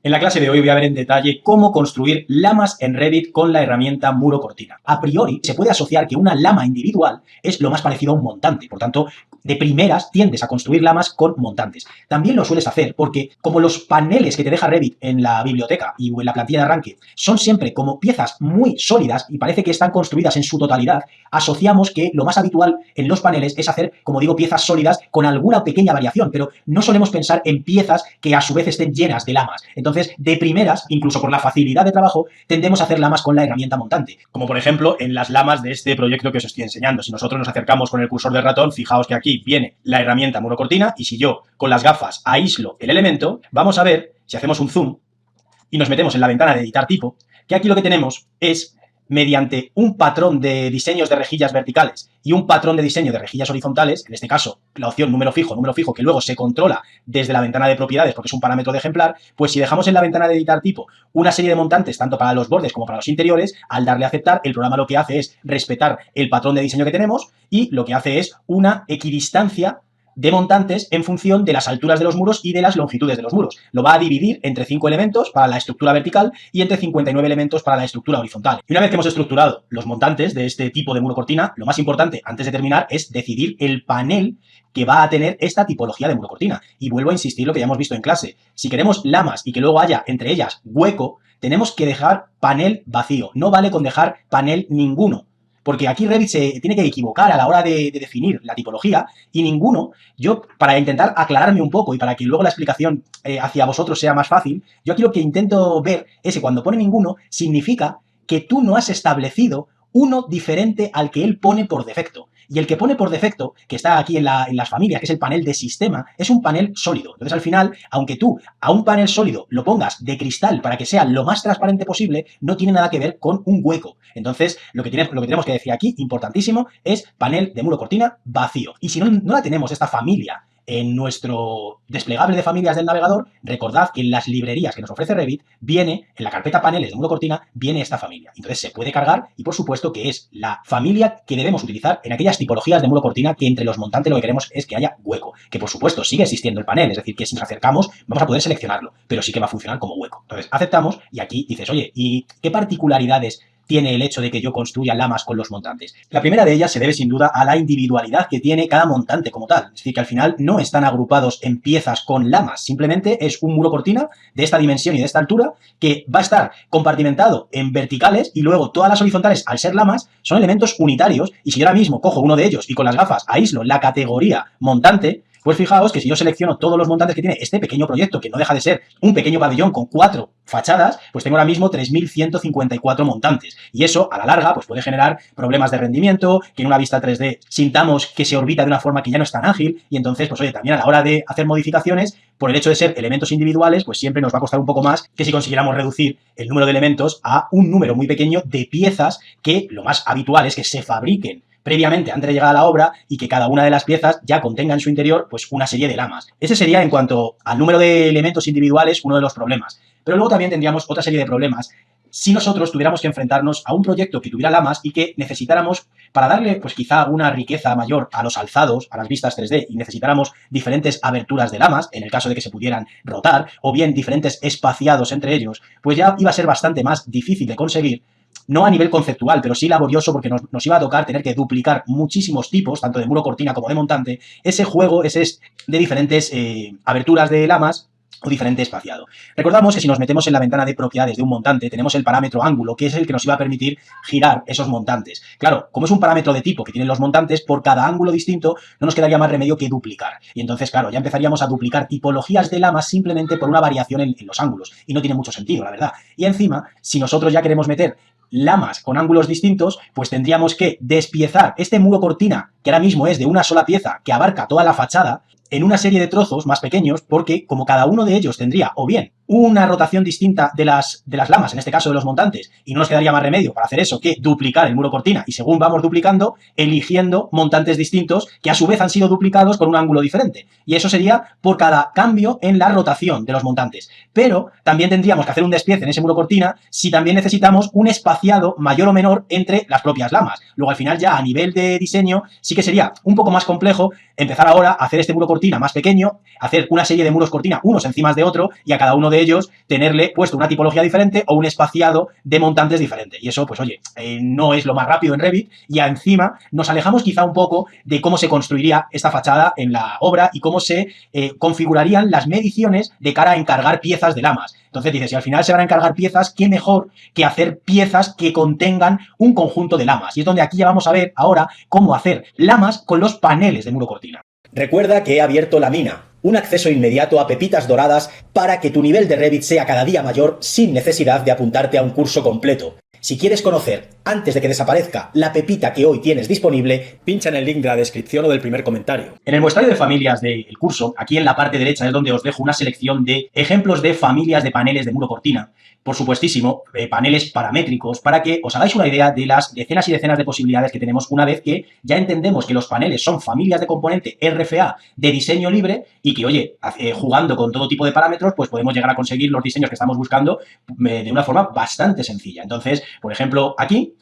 En la clase de hoy voy a ver en detalle cómo construir lamas en Revit con la herramienta Muro Cortina. A priori, se puede asociar que una lama individual es lo más parecido a un montante, por tanto, de primeras tiendes a construir lamas con montantes. También lo sueles hacer porque, como los paneles que te deja Revit en la biblioteca y en la plantilla de arranque son siempre como piezas muy sólidas y parece que están construidas en su totalidad, asociamos que lo más habitual en los paneles es hacer, como digo, piezas sólidas con alguna pequeña variación, pero no solemos pensar en piezas que a su vez estén llenas de lamas. Entonces, de primeras, incluso por la facilidad de trabajo, tendemos a hacer lamas con la herramienta montante. Como por ejemplo en las lamas de este proyecto que os estoy enseñando. Si nosotros nos acercamos con el cursor del ratón, fijaos que aquí viene la herramienta Muro Cortina y si yo con las gafas aíslo el elemento, vamos a ver, si hacemos un zoom y nos metemos en la ventana de editar tipo, que aquí lo que tenemos es, mediante un patrón de diseños de rejillas verticales y un patrón de diseño de rejillas horizontales, en este caso la opción número fijo, que luego se controla desde la ventana de propiedades porque es un parámetro de ejemplar, pues si dejamos en la ventana de editar tipo una serie de montantes tanto para los bordes como para los interiores, al darle a aceptar, el programa lo que hace es respetar el patrón de diseño que tenemos y lo que hace es una equidistancia de montantes en función de las alturas de los muros y de las longitudes de los muros. Lo va a dividir entre 5 elementos para la estructura vertical y entre 59 elementos para la estructura horizontal. Y una vez que hemos estructurado los montantes de este tipo de muro cortina, lo más importante antes de terminar es decidir el panel que va a tener esta tipología de muro cortina. Y vuelvo a insistir lo que ya hemos visto en clase. Si queremos lamas y que luego haya entre ellas hueco, tenemos que dejar panel vacío. No vale con dejar panel ninguno. Porque aquí Revit se tiene que equivocar a la hora de definir la tipología y ninguno, yo para intentar aclararme un poco y para que luego la explicación hacia vosotros sea más fácil, yo aquí lo que intento ver es que cuando pone ninguno significa que tú no has establecido uno diferente al que él pone por defecto. Y el que pone por defecto, que está aquí en las familias, que es el panel de sistema, es un panel sólido. Entonces, al final, aunque tú a un panel sólido lo pongas de cristal para que sea lo más transparente posible, no tiene nada que ver con un hueco. Entonces, lo que tenemos que decir aquí, importantísimo, es panel de muro cortina vacío. Y si no la tenemos, esta familia, en nuestro desplegable de familias del navegador, recordad que en las librerías que nos ofrece Revit viene, en la carpeta paneles de muro cortina, viene esta familia. Entonces se puede cargar y por supuesto que es la familia que debemos utilizar en aquellas tipologías de muro cortina que entre los montantes lo que queremos es que haya hueco. Que por supuesto sigue existiendo el panel, es decir, que si nos acercamos vamos a poder seleccionarlo, pero sí que va a funcionar como hueco. Entonces aceptamos y aquí dices, oye, ¿y qué particularidades tiene el hecho de que yo construya lamas con los montantes? La primera de ellas se debe sin duda a la individualidad que tiene cada montante como tal. Es decir, que al final no están agrupados en piezas con lamas, simplemente es un muro cortina de esta dimensión y de esta altura que va a estar compartimentado en verticales y luego todas las horizontales, al ser lamas, son elementos unitarios y si yo ahora mismo cojo uno de ellos y con las gafas aíslo la categoría montante, pues fijaos que si yo selecciono todos los montantes que tiene este pequeño proyecto, que no deja de ser un pequeño pabellón con 4 fachadas, pues tengo ahora mismo 3.154 montantes. Y eso, a la larga, pues puede generar problemas de rendimiento, que en una vista 3D sintamos que se orbita de una forma que ya no es tan ágil, y entonces, pues oye, también a la hora de hacer modificaciones, por el hecho de ser elementos individuales, pues siempre nos va a costar un poco más que si consiguiéramos reducir el número de elementos a un número muy pequeño de piezas que lo más habitual es que se fabriquen previamente antes de llegar a la obra y que cada una de las piezas ya contenga en su interior pues una serie de lamas. Ese sería, en cuanto al número de elementos individuales, uno de los problemas. Pero luego también tendríamos otra serie de problemas si nosotros tuviéramos que enfrentarnos a un proyecto que tuviera lamas y que necesitáramos, para darle pues quizá una riqueza mayor a los alzados, a las vistas 3D, y necesitáramos diferentes aberturas de lamas, en el caso de que se pudieran rotar, o bien diferentes espaciados entre ellos, pues ya iba a ser bastante más difícil de conseguir, no a nivel conceptual, pero sí laborioso, porque nos iba a tocar tener que duplicar muchísimos tipos, tanto de muro cortina como de montante, ese juego, ese es de diferentes aberturas de lamas o diferente espaciado. Recordamos que si nos metemos en la ventana de propiedades de un montante, tenemos el parámetro ángulo, que es el que nos iba a permitir girar esos montantes. Claro, como es un parámetro de tipo que tienen los montantes, por cada ángulo distinto no nos quedaría más remedio que duplicar. Y entonces, claro, ya empezaríamos a duplicar tipologías de lamas simplemente por una variación en los ángulos. Y no tiene mucho sentido, la verdad. Y encima, si nosotros ya queremos meter lamas con ángulos distintos, pues tendríamos que despiezar este muro cortina, que ahora mismo es de una sola pieza que abarca toda la fachada, en una serie de trozos más pequeños, porque como cada uno de ellos tendría o bien una rotación distinta de las lamas, en este caso de los montantes, y no nos quedaría más remedio para hacer eso que duplicar el muro cortina, y según vamos duplicando, eligiendo montantes distintos que a su vez han sido duplicados con un ángulo diferente. Y eso sería por cada cambio en la rotación de los montantes. Pero también tendríamos que hacer un despiece en ese muro cortina si también necesitamos un espaciado mayor o menor entre las propias lamas. Luego al final ya a nivel de diseño sí que sería un poco más complejo empezar ahora a hacer este muro cortina más pequeño, hacer una serie de muros cortina unos encima de otro y a cada uno de de ellos tenerle puesto una tipología diferente o un espaciado de montantes diferente. Y eso, pues oye, no es lo más rápido en Revit, y encima nos alejamos quizá un poco de cómo se construiría esta fachada en la obra y cómo se configurarían las mediciones de cara a encargar piezas de lamas. Entonces dices, si al final se van a encargar piezas, ¿qué mejor que hacer piezas que contengan un conjunto de lamas? Y es donde aquí ya vamos a ver ahora cómo hacer lamas con los paneles de muro cortina. Recuerda que he abierto La Mina, un acceso inmediato a pepitas doradas para que tu nivel de Revit sea cada día mayor sin necesidad de apuntarte a un curso completo. Si quieres conocer, antes de que desaparezca, la pepita que hoy tienes disponible, pincha en el link de la descripción o del primer comentario. En el muestrario de familias del curso, aquí en la parte derecha es donde os dejo una selección de ejemplos de familias de paneles de muro cortina. Por supuestísimo, paneles paramétricos, para que os hagáis una idea de las decenas y decenas de posibilidades que tenemos una vez que ya entendemos que los paneles son familias de componente RFA de diseño libre y que, oye, jugando con todo tipo de parámetros, pues podemos llegar a conseguir los diseños que estamos buscando de una forma bastante sencilla. Entonces, por ejemplo, aquí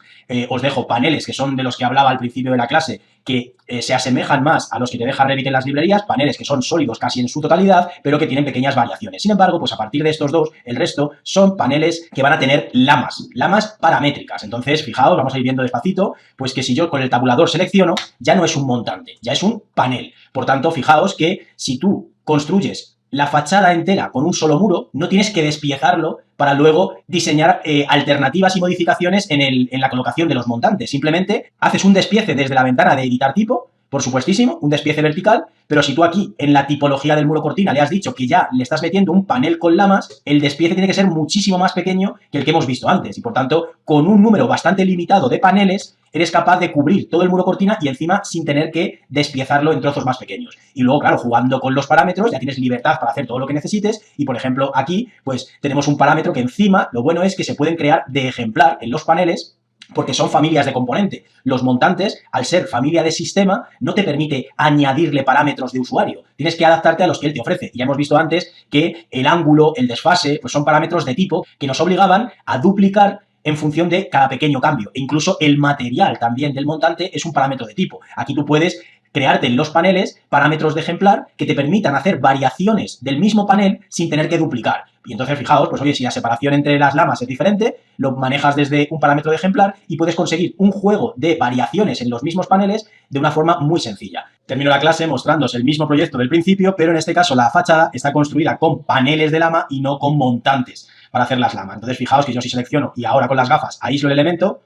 os dejo paneles que son de los que hablaba al principio de la clase, que se asemejan más a los que te deja Revit en las librerías, paneles que son sólidos casi en su totalidad, pero que tienen pequeñas variaciones. Sin embargo, pues a partir de estos dos, el resto son paneles que van a tener lamas paramétricas. Entonces, fijaos, vamos a ir viendo despacito, pues que si yo con el tabulador selecciono, ya no es un montante, ya es un panel. Por tanto, fijaos que si tú construyes la fachada entera con un solo muro, no tienes que despiezarlo para luego diseñar alternativas y modificaciones en la colocación de los montantes. Simplemente haces un despiece desde la ventana de editar tipo, por supuestísimo, un despiece vertical, pero si tú aquí en la tipología del muro cortina le has dicho que ya le estás metiendo un panel con lamas, el despiece tiene que ser muchísimo más pequeño que el que hemos visto antes y por tanto con un número bastante limitado de paneles eres capaz de cubrir todo el muro cortina y encima sin tener que despiezarlo en trozos más pequeños. Y luego, claro, jugando con los parámetros ya tienes libertad para hacer todo lo que necesites y, por ejemplo, aquí pues tenemos un parámetro que encima lo bueno es que se pueden crear de ejemplar en los paneles porque son familias de componente. Los montantes, al ser familia de sistema, no te permite añadirle parámetros de usuario. Tienes que adaptarte a los que él te ofrece. Y ya hemos visto antes que el ángulo, el desfase, pues son parámetros de tipo que nos obligaban a duplicar en función de cada pequeño cambio. E incluso el material también del montante es un parámetro de tipo. Aquí tú puedes crearte en los paneles parámetros de ejemplar que te permitan hacer variaciones del mismo panel sin tener que duplicar. Y entonces, fijaos, pues oye, si la separación entre las lamas es diferente, lo manejas desde un parámetro de ejemplar y puedes conseguir un juego de variaciones en los mismos paneles de una forma muy sencilla. Termino la clase mostrándoos el mismo proyecto del principio, pero en este caso la fachada está construida con paneles de lama y no con montantes para hacer las lamas. Entonces, fijaos que yo si selecciono y ahora con las gafas aíslo el elemento,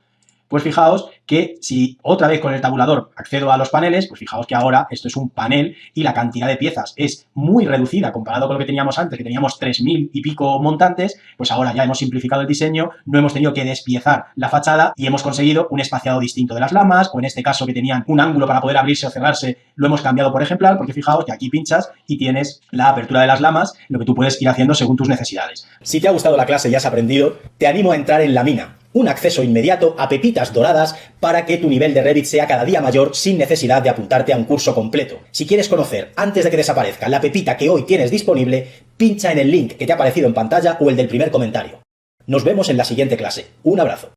pues fijaos que si otra vez con el tabulador accedo a los paneles, pues fijaos que ahora esto es un panel y la cantidad de piezas es muy reducida comparado con lo que teníamos antes, que teníamos 3000 y pico montantes, pues ahora ya hemos simplificado el diseño, no hemos tenido que despiezar la fachada y hemos conseguido un espaciado distinto de las lamas, o en este caso que tenían un ángulo para poder abrirse o cerrarse, lo hemos cambiado por ejemplar, porque fijaos que aquí pinchas y tienes la apertura de las lamas, lo que tú puedes ir haciendo según tus necesidades. Si te ha gustado la clase y has aprendido, te animo a entrar en La Mina, un acceso inmediato a pepitas doradas para que tu nivel de Revit sea cada día mayor sin necesidad de apuntarte a un curso completo. Si quieres conocer, antes de que desaparezca, la pepita que hoy tienes disponible, pincha en el link que te ha aparecido en pantalla o el del primer comentario. Nos vemos en la siguiente clase. Un abrazo.